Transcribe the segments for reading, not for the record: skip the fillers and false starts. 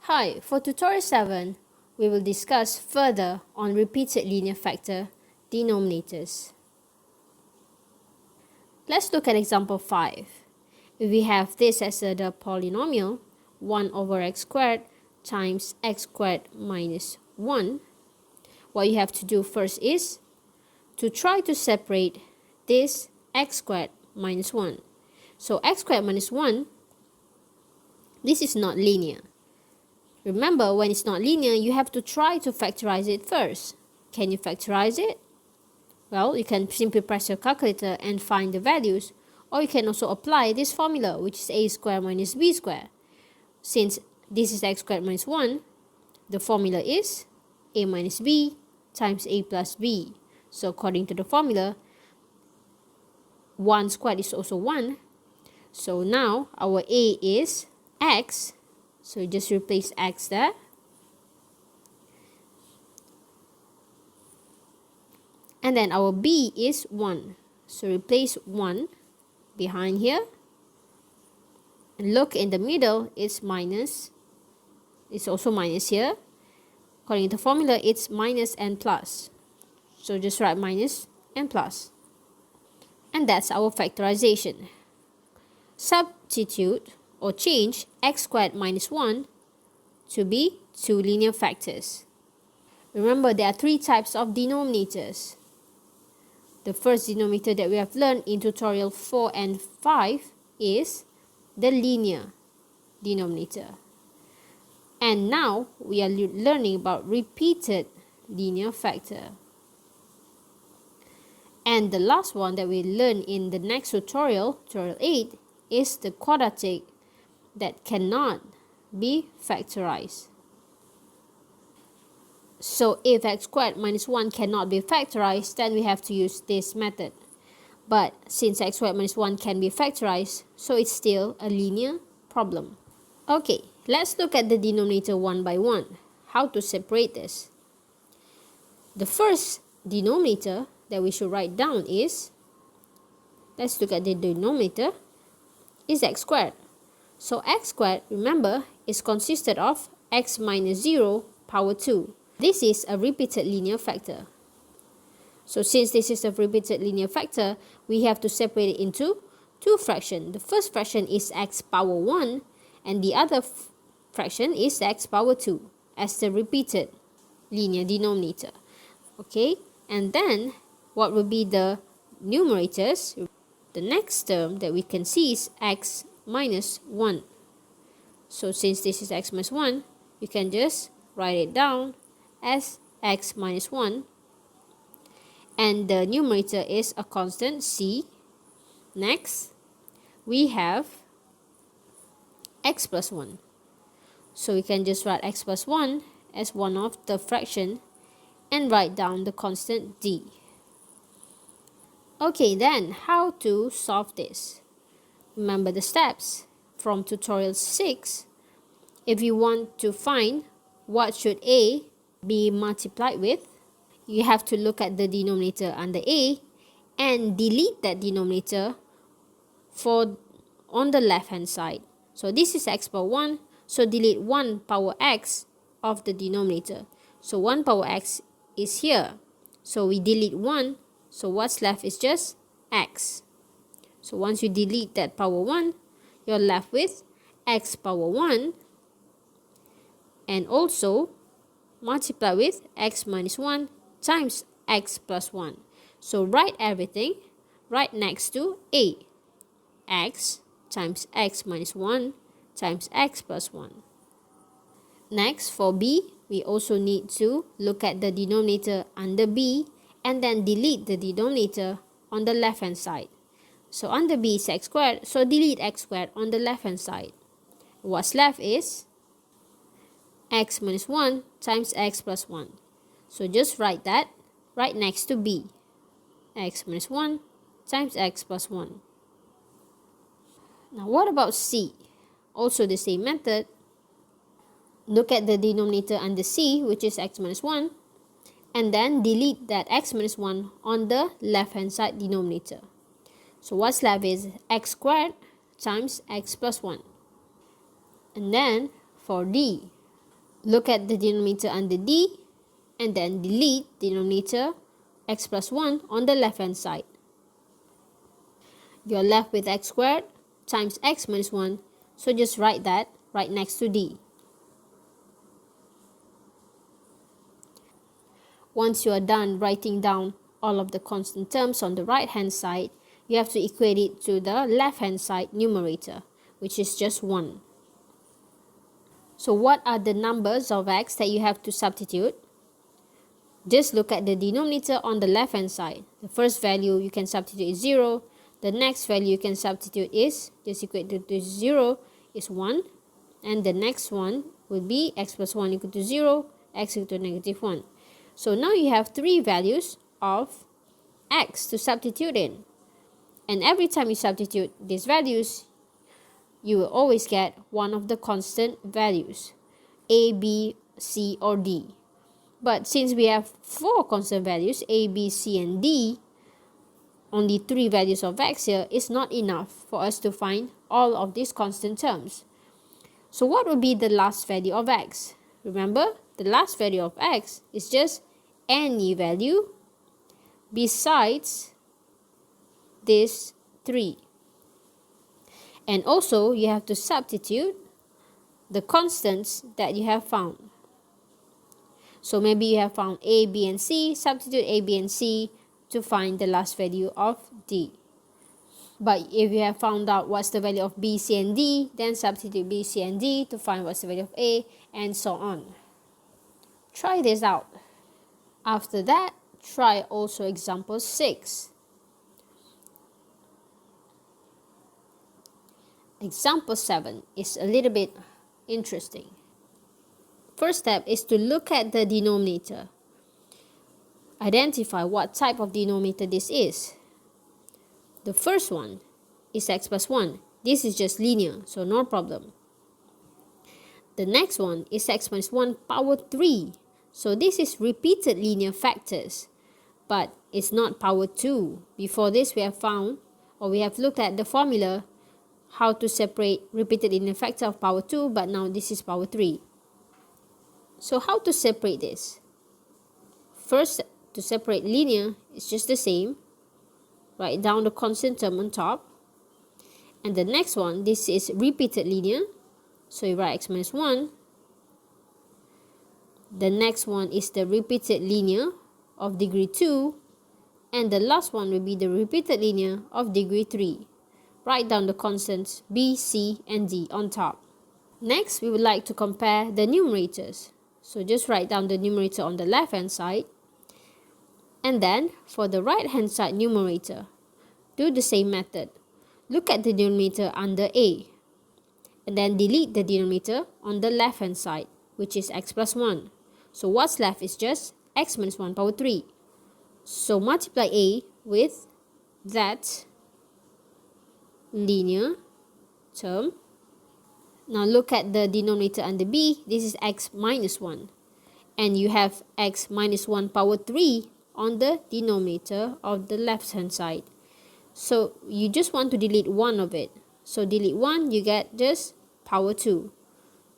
Hi, for tutorial 7, we will discuss further on repeated linear factor denominators. Let's look at example 5. If we have this as the polynomial 1 over x squared times x squared minus 1, what you have to do first is to try to separate this x squared minus 1. So x squared minus 1, this is not linear. Remember, when it's not linear, you have to try to factorize it first. Can you factorize it? Well, you can simply press your calculator and find the values, or you can also apply this formula, which is a squared minus b squared. Since this is x squared minus 1, the formula is a minus b times a plus b. So according to the formula, 1 squared is also 1. So now our a is x. So you just replace x there. And then our b is 1. So replace 1 behind here. And look in the middle, it's minus. It's also minus here. According to the formula, it's minus and plus. So just write minus and plus. And that's our factorization. Substitute or change x squared minus 1 to be two linear factors. Remember, there are three types of denominators. The first denominator that we have learned in tutorial 4 and 5 is the linear denominator. And now we are learning about repeated linear factor. And the last one that we learn in the next tutorial, tutorial 8, is the quadratic that cannot be factorized. So if x squared minus 1 cannot be factorized, then we have to use this method. But since x squared minus 1 can be factorized, so it's still a linear problem. Okay, let's look at the denominator one by one. How to separate this? The first denominator that we should write down is, let's look at the denominator, is x squared. So x squared, remember, is consisted of x minus 0 power 2. This is a repeated linear factor. So since this is a repeated linear factor, we have to separate it into two fractions. The first fraction is x power 1 and the other fraction is x power 2 as the repeated linear denominator. Okay, and then what will be the numerators? The next term that we can see is x minus 1. So since this is x minus 1, you can just write it down as x minus 1. And the numerator is a constant c. Next, we have x plus 1. So we can just write x plus 1 as one of the fraction and write down the constant d. Okay, then how to solve this? Remember the steps from tutorial 6. If you want to find what should a be multiplied with, you have to look at the denominator under a and delete that denominator on the left hand side. So this is x power 1, so delete 1 power x of the denominator. So 1 power x is here. So we delete 1, so what's left is just x. So once you delete that power 1, you're left with x power 1 and also multiply with x minus 1 times x plus 1. So write everything right next to a. X times x minus 1 times x plus 1. Next, for b, we also need to look at the denominator under b and then delete the denominator on the left hand side. So under b is x squared, so delete x squared on the left hand side. What's left is x minus 1 times x plus 1. So just write that right next to b. X minus 1 times x plus 1. Now what about c? Also the same method. Look at the denominator under c, which is x minus 1, and then delete that x minus 1 on the left hand side denominator. So what's left is x squared times x plus 1. And then for d, Look at the denominator under d and then delete denominator x plus 1 on the left hand side. You're left with x squared times x minus 1, so just write that right next to d. Once you are done writing down all of the constant terms on the right hand side, you have to equate it to the left hand side numerator, which is just 1. So what are the numbers of x that you have to substitute? Just look at the denominator on the left hand side. The first value you can substitute is 0. The next value you can substitute is, just equate to 0 is 1. And the next one would be x plus 1 equal to 0, x equal to negative 1. So now you have 3 values of x to substitute in. And every time you substitute these values, you will always get one of the constant values, a, b, c, or d. But since we have 4 constant values, a, b, c, and d, only 3 values of x here is not enough for us to find all of these constant terms. So what would be the last value of x? Remember, the last value of x is just any value besides these 3. And also, you have to substitute the constants that you have found. So maybe you have found a, b, and c. Substitute a, b, and c to find the last value of d. But if you have found out what's the value of b, c, and d, then substitute b, c, and d to find what's the value of a, and so on. Try this out. After that, try also example 6. Example 7 is a little bit interesting. First step is to look at the denominator. Identify what type of denominator this is. The first one is x plus 1. This is just linear, so no problem. The next one is x minus 1 power 3. So this is repeated linear factors, but it's not power 2. Before this, we have found, or we have looked at the formula how to separate repeated linear factor of power 2, but now this is power 3. So how to separate this? First, to separate linear, it's just the same. Write down the constant term on top. And the next one, this is repeated linear. So you write x minus 1. The next one is the repeated linear of degree 2. And the last one will be the repeated linear of degree 3. Write down the constants b, c, and d on top. Next, we would like to compare the numerators. So just write down the numerator on the left hand side. And then, for the right hand side numerator, do the same method. Look at the denominator under a. And then delete the denominator on the left hand side, which is x plus 1. So what's left is just x minus 1 power 3. So multiply a with that linear term. Now look at the denominator under b. This is x minus 1. And you have x minus 1 power 3 on the denominator of the left hand side. So you just want to delete one of it. So delete 1, you get just power 2.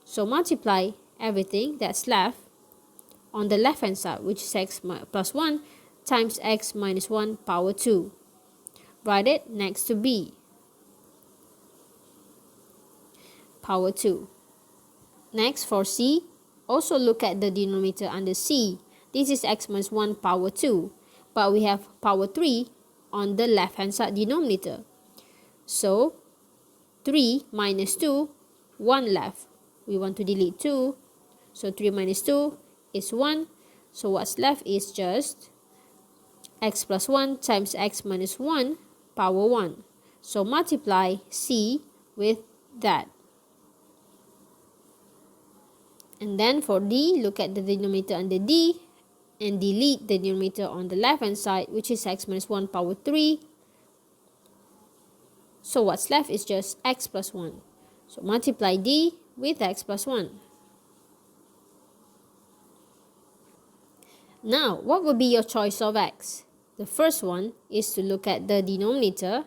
So multiply everything that's left on the left hand side, which is x plus 1 times x minus 1 power 2. Write it next to b. Power 2. Next, for c, also look at the denominator under c. This is x minus 1 power 2, but we have power 3 on the left hand side denominator. So 3 minus 2, 1 left. We want to delete 2, so 3 minus 2 is 1. So what's left is just x plus 1 times x minus 1 power 1. So multiply c with that. And then for d, look at the denominator under d and delete the denominator on the left hand side, which is x minus 1 power 3. So what's left is just x plus 1. So multiply d with x plus 1. Now, what would be your choice of x? The first one is to look at the denominator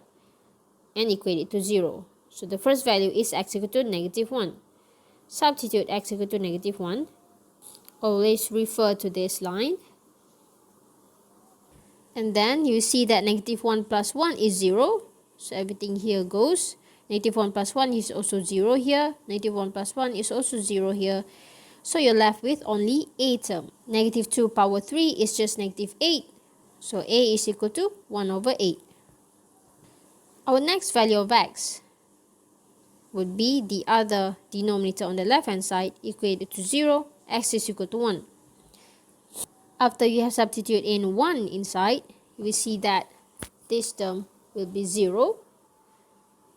and equate it to 0. So the first value is x equal to negative 1. Substitute x equal to negative 1 always refer to this line. And then you see that negative 1 plus 1 is 0. So everything here goes. Negative 1 plus 1 is also 0 here. Negative 1 plus 1 is also 0 here. So you're left with only a term. Negative 2 power 3 is just negative 8. So a is equal to 1 over 8. Our next value of x would be the other denominator on the left hand side equated to 0. X is equal to 1. After you have substituted in 1 inside, you will see that this term will be 0.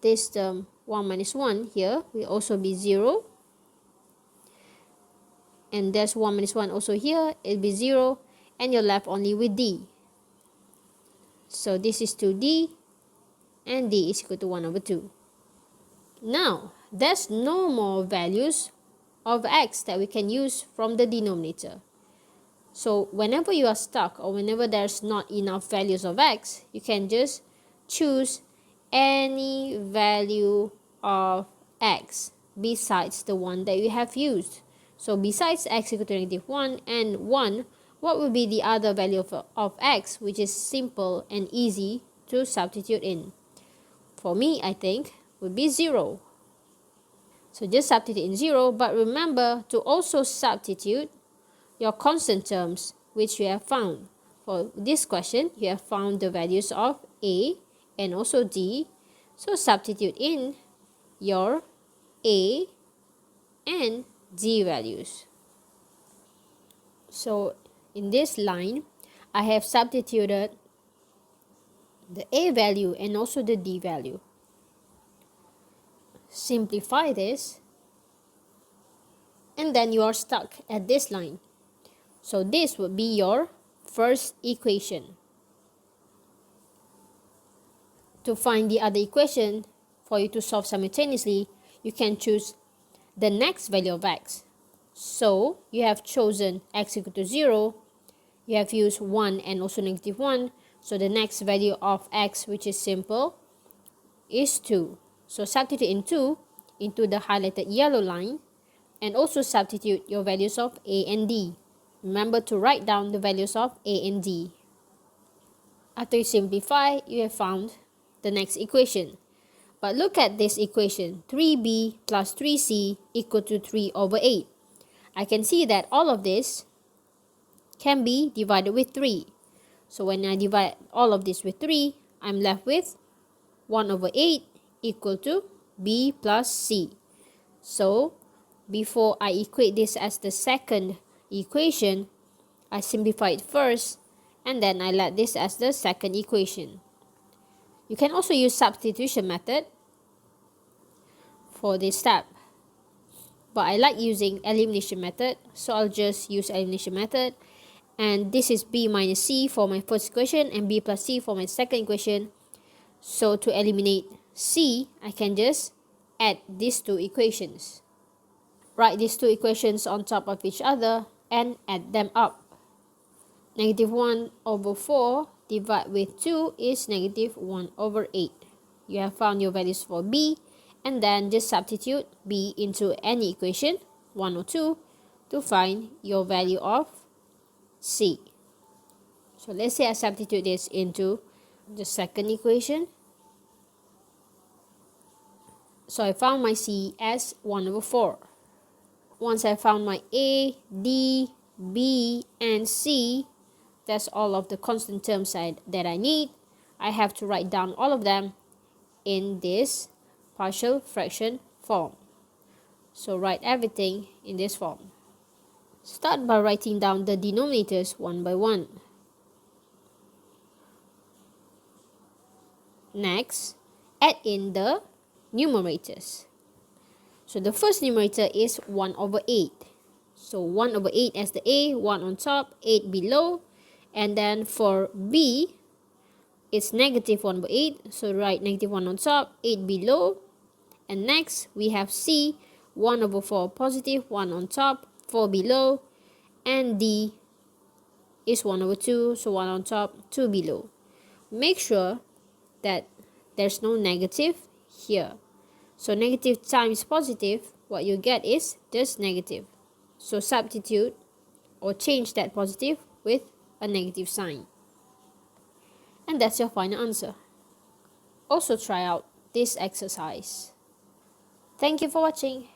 This term 1 minus 1 here will also be 0. And there's 1 minus 1 also here, it will be 0. And you're left only with d. So this is 2d, and d is equal to 1 over 2. Now, there's no more values of x that we can use from the denominator. So whenever you are stuck or whenever there's not enough values of x, you can just choose any value of x besides the one that you have used. So besides x equal to negative 1 and 1, what will be the other value of x, which is simple and easy to substitute in? For me, I think, would be 0. So just substitute in 0, but remember to also substitute your constant terms which you have found. For this question, you have found the values of a and also d. So substitute in your a and d values. So in this line, I have substituted the a value and also the d value. Simplify this, and then you are stuck at this line. So this would be your first equation. To find the other equation for you to solve simultaneously, you can choose the next value of x. So you have chosen x equal to 0. You have used 1 and also negative 1. So the next value of x, which is simple, is 2. So substitute in 2 into the highlighted yellow line, and also substitute your values of a and d. Remember to write down the values of a and d. After you simplify, you have found the next equation. But look at this equation, 3b plus 3c equal to 3 over 8. I can see that all of this can be divided with 3. So when I divide all of this with 3, I'm left with 1 over 8 equal to b plus c. So before I equate this as the second equation, I simplify it first, and then I let this as the second equation. You can also use substitution method for this step, but I like using elimination method, so I'll just use elimination method. And this is b minus c for my first equation and b plus c for my second equation. So to eliminate c, I can just add these two equations. Write these two equations on top of each other and add them up. Negative 1 over 4 divided with 2 is negative 1 over 8. You have found your values for b, and then just substitute b into any equation, 1 or 2, to find your value of c. So let's say I substitute this into the second equation. So I found my c as 1 over 4. Once I found my a, d, b, and c, that's all of the constant terms that I need. I have to write down all of them in this partial fraction form. So write everything in this form. Start by writing down the denominators one by one. Next, add in the numerators. So the first numerator is 1 over 8. So 1 over 8 as the a, 1 on top, 8 below. And then for b, it's negative 1 over 8. So write negative 1 on top, 8 below. And next, we have c, 1 over 4 positive, 1 on top, 4 below. And d is 1 over 2, so 1 on top, 2 below. Make sure that there's no negative here. So negative times positive, what you get is just negative. So substitute or change that positive with a negative sign. And that's your final answer. Also try out this exercise. Thank you for watching.